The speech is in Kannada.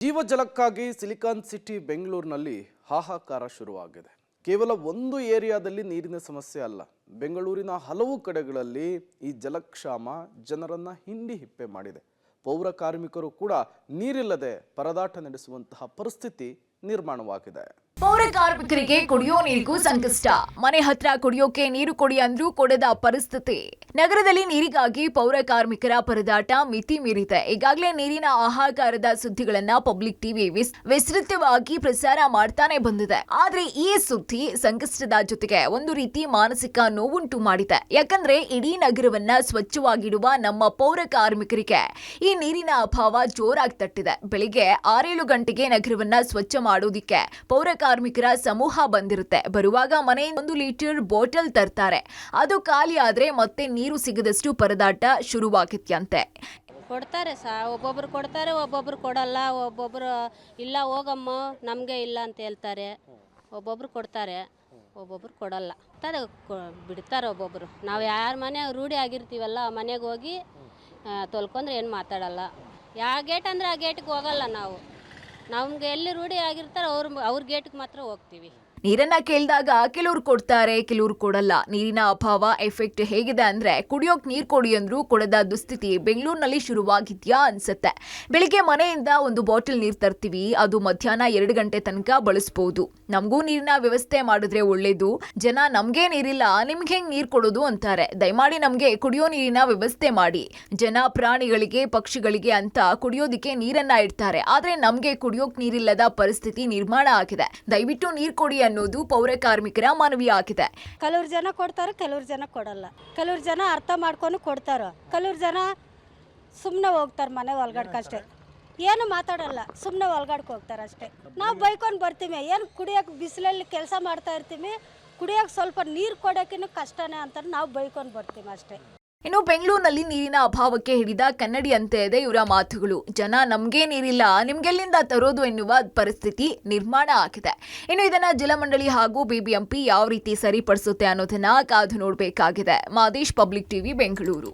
ಜೀವಜಲಕ್ಕಾಗಿ ಸಿಲಿಕಾನ್ ಸಿಟಿ ಬೆಂಗಳೂರಿನಲ್ಲಿ ಹಾಹಾಕಾರ ಶುರುವಾಗಿದೆ. ಕೇವಲ ಒಂದು ಏರಿಯಾದಲ್ಲಿ ನೀರಿನ ಸಮಸ್ಯೆ ಅಲ್ಲ, ಬೆಂಗಳೂರಿನ ಹಲವು ಕಡೆಗಳಲ್ಲಿ ಈ ಜಲಕ್ಷಾಮ ಜನರನ್ನ ಹಿಂಡಿ ಹಿಪ್ಪೆ ಮಾಡಿದೆ. ಪೌರ ಕಾರ್ಮಿಕರು ಕೂಡ ನೀರಿಲ್ಲದೆ ಪರದಾಟ ನಡೆಸುವಂತಹ ಪರಿಸ್ಥಿತಿ ನಿರ್ಮಾಣವಾಗಿದೆ. ಪೌರ ಕಾರ್ಮಿಕರಿಗೆ ಕುಡಿಯೋ ನೀರಿಗೂ ಸಂಕಷ್ಟ. ಮನೆ ಹತ್ರ ಕುಡಿಯೋಕೆ ನೀರು ಕೊಡಿ ಅಂದ್ರೂ ಕೊಡದ ಪರಿಸ್ಥಿತಿ. ನಗರದಲ್ಲಿ ನೀರಿಗಾಗಿ ಪೌರ ಕಾರ್ಮಿಕರ ಪರದಾಟ ಮಿತಿ ಮೀರಿದೆ. ಈಗಾಗಲೇ ನೀರಿನ ಹಾಹಾಕಾರದ ಸುದ್ದಿಗಳನ್ನ ಪಬ್ಲಿಕ್ ಟಿವಿ ವಿಸ್ತೃತವಾಗಿ ಪ್ರಸಾರ ಮಾಡ್ತಾನೆ ಬಂದಿದೆ. ಆದ್ರೆ ಈ ಸುದ್ದಿ ಸಂಕಷ್ಟದ ಜೊತೆಗೆ ಒಂದು ರೀತಿ ಮಾನಸಿಕ ನೋವುಂಟು ಮಾಡಿದೆ. ಯಾಕಂದ್ರೆ ಇಡೀ ನಗರವನ್ನ ಸ್ವಚ್ಛವಾಗಿಡುವ ನಮ್ಮ ಪೌರ ಕಾರ್ಮಿಕರಿಗೆ ಈ ನೀರಿನ ಅಭಾವ ಜೋರಾಗಿ ತಟ್ಟಿದೆ. ಬೆಳಿಗ್ಗೆ 6-7 ಗಂಟೆಗೆ ನಗರವನ್ನ ಸ್ವಚ್ಛ ಮಾಡೋದಿಕ್ಕೆ ಪೌರ ಕಾರ್ಮಿಕರ ಸಮೂಹ ಬಂದಿರುತ್ತೆ. ಬರುವಾಗ ಮನೆಯಿಂದ 1 ಲೀಟರ್ ಬಾಟಲ್ ತರ್ತಾರೆ. ಅದು ಖಾಲಿ ಆದ್ರೆ ಮತ್ತೆ ನೀರು ಸಿಗದಷ್ಟು ಪರದಾಟ ಶುರುವಾಗಿತ್ಯಂತೆ. ಕೊಡ್ತಾರೆ ಒಬ್ಬೊಬ್ರು ಕೊಡ್ತಾರೆ, ಒಬ್ಬೊಬ್ರು ಕೊಡಲ್ಲ, ಒಬ್ಬೊಬ್ರು ಇಲ್ಲ ಹೋಗಮ್ಮ ನಮಗೆ ಇಲ್ಲ ಅಂತ ಹೇಳ್ತಾರೆ. ಒಬ್ಬೊಬ್ರು ಕೊಡ್ತಾರೆ, ಒಬ್ಬೊಬ್ರು ಕೊಡಲ್ಲ. ಬಿಡ್ತಾರೆ ಒಬ್ಬೊಬ್ರು. ನಾವು ಯಾರ ಮನೆ ರೂಢಿ ಆಗಿರ್ತೀವಲ್ಲ ಆ ಮನೆಗೆ ಹೋಗಿ ತೊಳ್ಕೊಂಡ್ರೆ ಏನು ಮಾತಾಡಲ್ಲ. ಯಾವ ಗೇಟ್ ಅಂದರೆ ಆ ಗೇಟಿಗೆ ಹೋಗಲ್ಲ ನಾವು. ನಮ್ಗೆ ಎಲ್ಲಿ ರೂಢಿ ಆಗಿರ್ತಾರೆ ಅವ್ರ ಗೇಟ್ಗೆ ಮಾತ್ರ ಹೋಗ್ತೀವಿ. ನೀರನ್ನ ಕೇಳಿದಾಗ ಕೆಲವ್ರು ಕೊಡ್ತಾರೆ, ಕೆಲವ್ರು ಕೊಡಲ್ಲ. ನೀರಿನ ಅಭಾವ ಎಫೆಕ್ಟ್ ಹೇಗಿದೆ ಅಂದ್ರೆ ಕುಡಿಯೋಕ್ ನೀರು ಕೊಡಿ ಅಂದ್ರೂ ಕೊಡದ ದುಸ್ಥಿತಿ ಬೆಂಗಳೂರಿನಲ್ಲಿ ಶುರುವಾಗಿದ್ಯಾ ಅನ್ಸುತ್ತೆ. ಬೆಳಿಗ್ಗೆ ಮನೆಯಿಂದ 1 ಬಾಟಲ್ ನೀರು ತರ್ತೀವಿ, ಅದು ಮಧ್ಯಾಹ್ನ 2 ಗಂಟೆ ತನಕ ಬಳಸಬಹುದು. ನಮಗೂ ನೀರಿನ ವ್ಯವಸ್ಥೆ ಮಾಡಿದ್ರೆ ಒಳ್ಳೇದು. ಜನ ನಮ್ಗೆ ನೀರಿಲ್ಲ, ನಿಮ್ಗೆ ಹೆಂಗ್ ನೀರು ಕೊಡೋದು ಅಂತಾರೆ. ದಯಮಾಡಿ ನಮ್ಗೆ ಕುಡಿಯೋ ನೀರಿನ ವ್ಯವಸ್ಥೆ ಮಾಡಿ. ಜನ ಪ್ರಾಣಿಗಳಿಗೆ ಪಕ್ಷಿಗಳಿಗೆ ಅಂತ ಕುಡಿಯೋದಿಕ್ಕೆ ನೀರನ್ನ ಇಡ್ತಾರೆ, ಆದ್ರೆ ನಮ್ಗೆ ಕುಡಿಯೋಕ್ ನೀರಿಲ್ಲದ ಪರಿಸ್ಥಿತಿ ನಿರ್ಮಾಣ ಆಗಿದೆ. ದಯವಿಟ್ಟು ನೀರು ಕೊಡಿ ಅನ್ನೋದು ಪೌರ ಕಾರ್ಮಿಕರ ಮನವಿ ಆಗಿದೆ. ಕೆಲವ್ರು ಜನ ಕೊಡ್ತಾರೆ, ಕೆಲವ್ರು ಜನ ಕೊಡಲ್ಲ. ಕೆಲವ್ರು ಜನ ಅರ್ಥ ಮಾಡ್ಕೊಂಡು ಕೊಡ್ತಾರ, ಕೆಲವ್ರು ಜನ ಸುಮ್ಮನೆ ಹೋಗ್ತಾರೆ ಮನೆ ಒಳಗಡ್ಕಷ್ಟೇ, ಏನು ಮಾತಾಡಲ್ಲ, ಸುಮ್ಮನೆ ಒಳಗಡ್ಕೆ ಹೋಗ್ತಾರೆ ಅಷ್ಟೇ. ನಾವು ಬೈಕೊಂಡು ಬರ್ತೀವಿ. ಏನು ಕುಡಿಯೋಕೆ ಬಿಸಿಲಲ್ಲಿ ಕೆಲಸ ಮಾಡ್ತಾ ಇರ್ತೀವಿ, ಕುಡಿಯೋಕೆ ಸ್ವಲ್ಪ ನೀರು ಕೊಡೋಕ್ಕೂ ಕಷ್ಟನೇ ಅಂತ ನಾವು ಬೈಕೊಂಡು ಬರ್ತೀವಿ ಅಷ್ಟೇ. ಇನ್ನು ಬೆಂಗಳೂರಿನಲ್ಲಿ ನೀರಿನ ಅಭಾವಕ್ಕೆ ಹಿಡಿದ ಕನ್ನಡಿ ಅಂತೆ ಇದೆ ಇವರ ಮಾತುಗಳು. ಜನ ನಮ್ಗೆ ನೀರಿಲ್ಲ, ನಿಮ್ಗೆಲ್ಲಿಂದ ತರೋದು ಎನ್ನುವ ಪರಿಸ್ಥಿತಿ ನಿರ್ಮಾಣ ಆಗಿದೆ. ಇನ್ನು ಇದನ್ನ ಜಲಮಂಡಳಿ ಹಾಗೂ ಬಿಬಿಎಂಪಿ ಯಾವ ರೀತಿ ಸರಿಪಡಿಸುತ್ತೆ ಅನ್ನೋದನ್ನ ಕಾದು ನೋಡಬೇಕಾಗಿದೆ. Madesh, public TV, Bengaluru.